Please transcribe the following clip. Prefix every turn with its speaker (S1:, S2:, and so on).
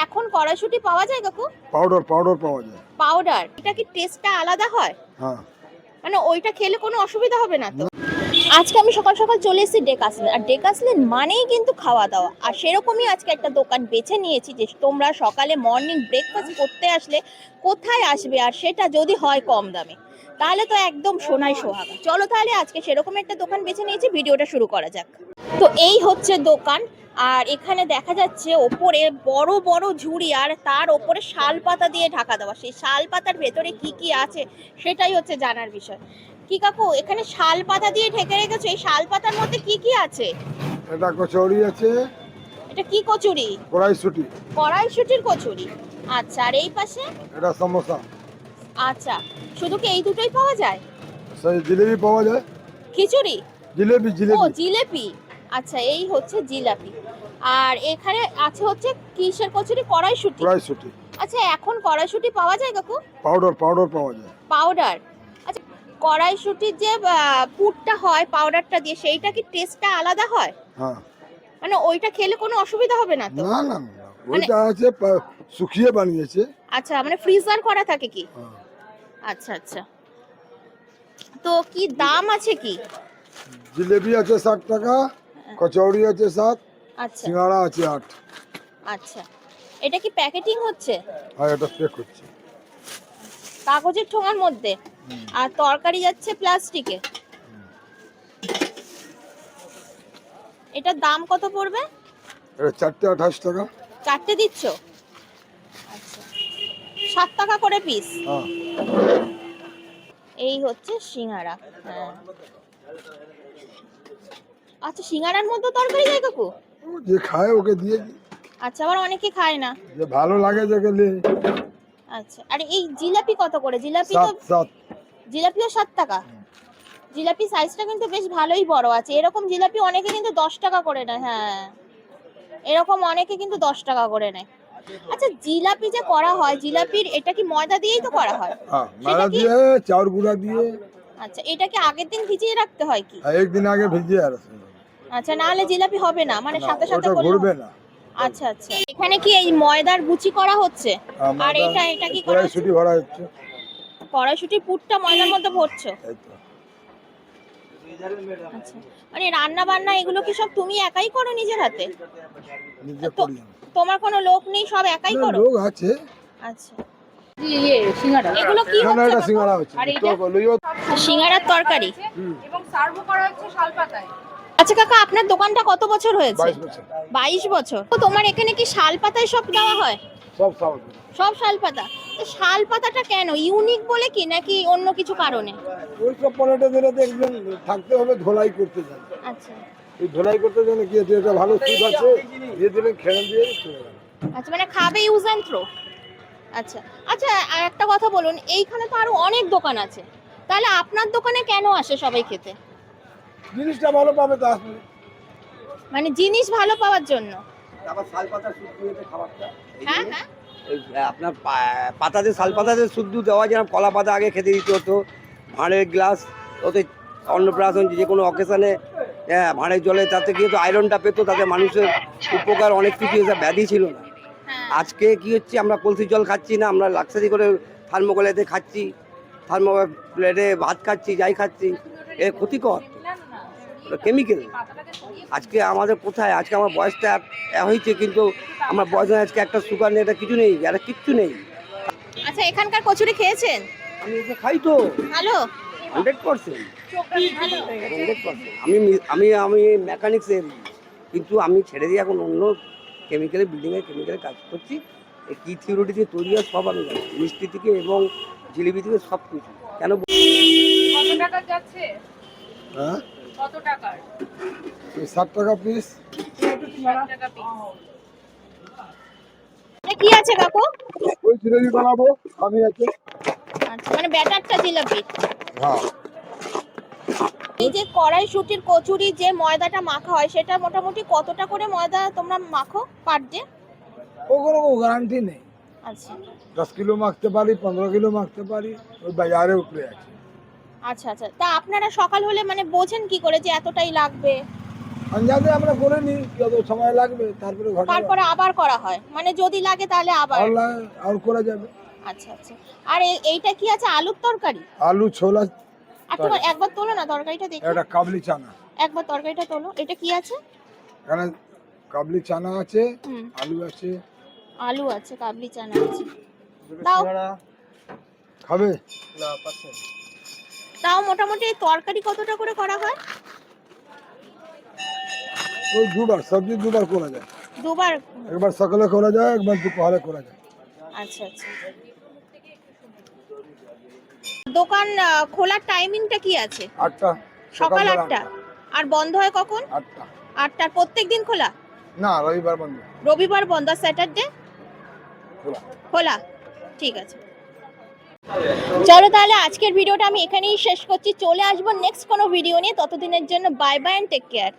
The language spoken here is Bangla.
S1: এখন কড়াইশুঁটি পাওয়া যায় কাকু?
S2: পাউডার পাওয়া যায়।
S1: পাউডার, এটা কি টেস্টটা আলাদা হয়?
S2: হ্যাঁ,
S1: মানে ওইটা খেলে কোনো অসুবিধা হবে না তো? আজকে আমি সকাল সকাল চলে এসেছি ডেকাসলেন, আর ডেকাসলেন মানেই কিন্তু খাওয়া দাওয়া, আর সেরকমই আজকে একটা দোকান বেছে নিয়েছি যে তোমরা সকালে মর্নিং ব্রেকফাস্ট করতে আসলে কোথায় আসবে, আর সেটা যদি হয় কম দামে, তাহলে তো একদম সোনায় সোহাগা। চলো তাহলে আজকে সেরকম একটা দোকান বেছে নিয়েছি, ভিডিওটা শুরু করা যাক। তো এই হচ্ছে দোকান, আর এখানে দেখা যাচ্ছে ওপরে বড় বড় ঝুড়ি, আর তার ওপরে শাল পাতা দিয়ে ঢাকা দেওয়া। সেই শাল পাতার ভেতরে কি কি আছে সেটাই হচ্ছে জানার বিষয়। কি কাকু, এখানে শাল পাতা দিয়ে ঢেকে রেখেছো, এই শাল পাতার মধ্যে কি কি আছে?
S2: এটা কচুরি আছে।
S1: এটা কি কচুরি?
S2: কড়াইশুঁটি।
S1: কড়াইশুঁটির কচুরি। আচ্ছা, আর এই পাশে?
S2: এটা সমোসা।
S1: আচ্ছা, শুধু কি এই দুটোই পাওয়া যায়?
S2: সেই জিলেবি পাওয়া যায়।
S1: খিচুড়ি?
S2: জিলেবি
S1: ও জিলেপি। আচ্ছা, এই হচ্ছে জিলাপি। আর এখানে আছে হচ্ছে কিসের কচুরি? কড়াইশুঁটি।
S2: কড়াইশুঁটি।
S1: আচ্ছা, এখন কড়াইশুঁটি পাওয়া যায় কাকু?
S2: পাউডার পাওয়া যায়।
S1: পাউডার। আচ্ছা, কড়াইশুঁটির যে পুরটা হয় পাউডারটা দিয়ে, সেইটা কি টেস্টটা আলাদা হয়?
S2: হ্যাঁ।
S1: মানে ওইটা খেলে কোনো অসুবিধা হবে না তো?
S2: না, ওইটা আছে শুকিয়ে বানিয়েছে।
S1: আচ্ছা, মানে ফ্রিজার করা থাকে কি?
S2: হ্যাঁ।
S1: আচ্ছা আচ্ছা। তো কি দাম আছে কি?
S2: জিলেবি আছে 60 টাকা, কচুরি আছে 7,
S1: আচ্ছা
S2: সিঙ্গাড়া আছে 8।
S1: আচ্ছা, এটা কি প্যাকেটিং হচ্ছে?
S2: আর এটা প্যাক হচ্ছে
S1: কাগজের ঠোঙার মধ্যে, আর তরকারি যাচ্ছে প্লাস্টিকে। এটার দাম কত পড়বে?
S2: এটা 4টে 28 টাকা।
S1: 4টে দিচ্ছ? আচ্ছা, 7 টাকা করে পিস।
S2: হ্যাঁ।
S1: এই হচ্ছে সিঙ্গারা। হ্যাঁ, আচ্ছা, সিঙ্গারার মধ্যে তরকারি যায় কাকু?
S2: যে খায় ওকে দিয়ে দিই।
S1: আচ্ছা, আবার অনেকে খায় না।
S2: যে ভালো লাগে যাকে লে।
S1: আচ্ছা, আর এই জিলাপি কত করে? জিলাপি তো
S2: 7।
S1: জিলাপিও 7 টাকা। জিলাপি সাইজটা কিন্তু বেশ ভালোই বড় আছে। এরকম জিলাপি অনেকে কিন্তু 10 টাকা করে নেয়। হ্যাঁ, এরকম অনেকে কিন্তু 10 টাকা করে নেয়। আচ্ছা, জিলাপি যে করা হয়, জিলাপির এটা কি ময়দা দিয়েই তো করা হয়?
S2: হ্যাঁ,
S1: সেটা
S2: ময়দা
S1: কি?
S2: দিয়ে চাউল গুঁড়া দিয়ে।
S1: আচ্ছা, এটা কি আগের দিন ভিজিয়ে রাখতে হয় কি?
S2: একদিন আগে ভিজিয়ে আর
S1: আচ্ছা, না হলে জিলাপি হবে না, মানে সাথে সাথে
S2: ওটা
S1: করলে
S2: ঘুরবে না।
S1: আচ্ছা আচ্ছা, এখানে কি এই ময়দার গুচি করা হচ্ছে? আর এটা কি করা হচ্ছে?
S2: কড়াইশুঁটি ভরা হচ্ছে।
S1: কড়াইশুঁটির পুরটা ময়দার মধ্যে ভরছো?
S2: এই তো।
S1: আচ্ছা, মানে রান্না বান্না এগুলো কি সব তুমি একাই করো নিজের হাতে?
S2: নিজে করি আমি।
S1: তোমার কোনো লোক নেই, সব একাই করো?
S2: লোক আছে।
S1: আচ্ছা, এগুলো কি
S2: না,
S1: হচ্ছে?
S2: এটা সিঙ্গাড়া হচ্ছে।
S1: আর এইটা সিঙ্গারার তরকারি এবং সার্ভ করা হচ্ছে শালপাতায়। আচ্ছা কাকা, আপনার দোকানটা কত বছর হয়েছে?
S2: 22 বছর।
S1: 22 বছর। তো তোমার এখানে কি শালপাতায় সব দেওয়া হয়?
S2: সব সব
S1: সব শালপাতা? তো শালপাতাটা কেন ইউনিক বলে কি, নাকি অন্য কিছু কারণে?
S2: ওই সব পনেরোটা দিনে দেখবেন থাকতে হবে ধোলাই করতে যান।
S1: আচ্ছা
S2: এই ধোলাই করতে গেলে কি আছে, এটা ভালো সুদ আছে, দিয়ে দিলেন খেয়ে দিয়ে চলে গেল।
S1: আচ্ছা, মানে খাবে ইউজ অ্যান্ড থ্রো। আচ্ছা আচ্ছা, আর একটা কথা বলুন, এইখানে তো আরো অনেক দোকান আছে, তাহলে আপনার দোকানে কেন আসে সবাই খেতে?
S2: জিনিসটা ভালো পাবে তো আসবে।
S1: মানে জিনিস ভালো পাওয়ার জন্য?
S3: আবার শালপাতা শুদ্ধ হয়েছে খাবারটা।
S1: হ্যাঁ হ্যাঁ।
S3: এই আপনার পাতাতে শালপাতাতে শুদ্ধ দেওয়া, যেরকম কলা পাতা আগে খেতে দিতে হতো, ভাঁড়ের গ্লাস ওতে অন্নপ্রাশন যে কোনো অকেশনে ভাঁড়ের জলে, তাতে কি হতো আয়রনটা পেতো, তাতে মানুষের উপকার অনেক কিছু, এসব ব্যাধি ছিল না। আজকে কি হচ্ছে, আমরা কলসির জল খাচ্ছি না, আমরা লাক্সারি করে থার্মোকলেতে খাচ্ছি, থার্মো প্লেটে ভাত খাচ্ছি, যাই খাচ্ছি, এ ক্ষতিকর কেমিক্যাল। আজকে আমাদের কোথায়, আজকে আমার বয়সটা হয়েছে, কিন্তু আমার বয়স আজকে একটা সুগার নেই, এটা কিছু নেই, এটা কিচ্ছু নেই।
S1: আচ্ছা, এখানকার কচুরি খেয়েছেন?
S3: আমি এটা খাই তো
S1: ভালো?
S3: 100%। আমি আমি আমি মেকানিক্সের, কিন্তু আমি ছেড়ে দিয়ে এখন অন্য কেমিক্যালের বিল্ডিংয়ের কেমিক্যালের কাজ করছি। এই কি থিওরিটি থেকে তৈরি হয় সব আমি জানি, মিষ্টি থেকে এবং জিলিপি থেকে সব কিছু। কেন
S4: কত টাকা যাচ্ছে?
S2: হ্যাঁ,
S4: কত টাকার?
S2: 60 টাকা পিস।
S4: 60 টাকা পিস।
S1: কি আছে কাকু?
S2: ওই জিলেবি বানাবো আমি আছে।
S1: আচ্ছা, মানে ব্যাটারটা জিলাপি।
S2: হ্যাঁ।
S1: এই যে কড়াইশুঁটির কচুরি যে ময়দাটা মাখা হয়, সেটা মোটামুটি কতটা করে ময়দা তোমরা মাখো পার ডে?
S2: ও কোনো গ্যারান্টি নেই।
S1: আচ্ছা
S2: 10 কিলো মাখতে পারি, 15 কিলো মাখতে পারি, ওই বাজারের উপরে আছে।
S1: আচ্ছা আচ্ছা, তা আপনারা সকাল হলে মানে বোঝেন কি করে যে এতটাই লাগবে?
S2: আন্দাজে আমরা করে নিই যত সময় লাগবে, তারপরে ঘটা
S1: তারপরে আবার করা হয়, মানে যদি লাগে তাহলে আবার।
S2: আর করা যাবে।
S1: আচ্ছা আচ্ছা। আর এইটা কি আছে, আলুর তরকারি?
S2: আলু ছোলা,
S1: আর তোমার একবার তোলো না তরকারিটা দেখি,
S2: একটা কাবলি চানা,
S1: একবার তরকারিটা তোলো। এটা কি আছে?
S2: এখানে কাবলি চানা আছে,
S1: হুম,
S2: আলু আছে।
S1: আলু আছে, কাবলি চানা আছে। দাও।
S2: খাবে?
S1: তাও মোটামুটি এই তরকারি কতটা করে করা হয়?
S2: ওই দুবার, সবজি দুবার করা যায়।
S1: দুবার?
S2: একবার সকালে করা যায়, একবার দুপুরে করা যায়।
S1: আচ্ছা আচ্ছা। দোকান খোলার টাইমিংটা কি আছে?
S2: 8টা,
S1: সকাল
S2: বেলা
S1: 8টা। আর বন্ধ হয় কখন?
S2: 8টা।
S1: 8টার প্রত্যেক দিন খোলা?
S2: না, রবিবার বন্ধ,
S1: রবিবার বন্ধ, আর স্যাটারডে
S2: খোলা।
S1: খোলা। ঠিক আছে, চলো তাহলে আজকের ভিডিওটা আমি এখানেই শেষ করছি। চলে আসবো নেক্সট কোনো ভিডিও নিয়ে, ততদিনের জন্য bye bye and take care.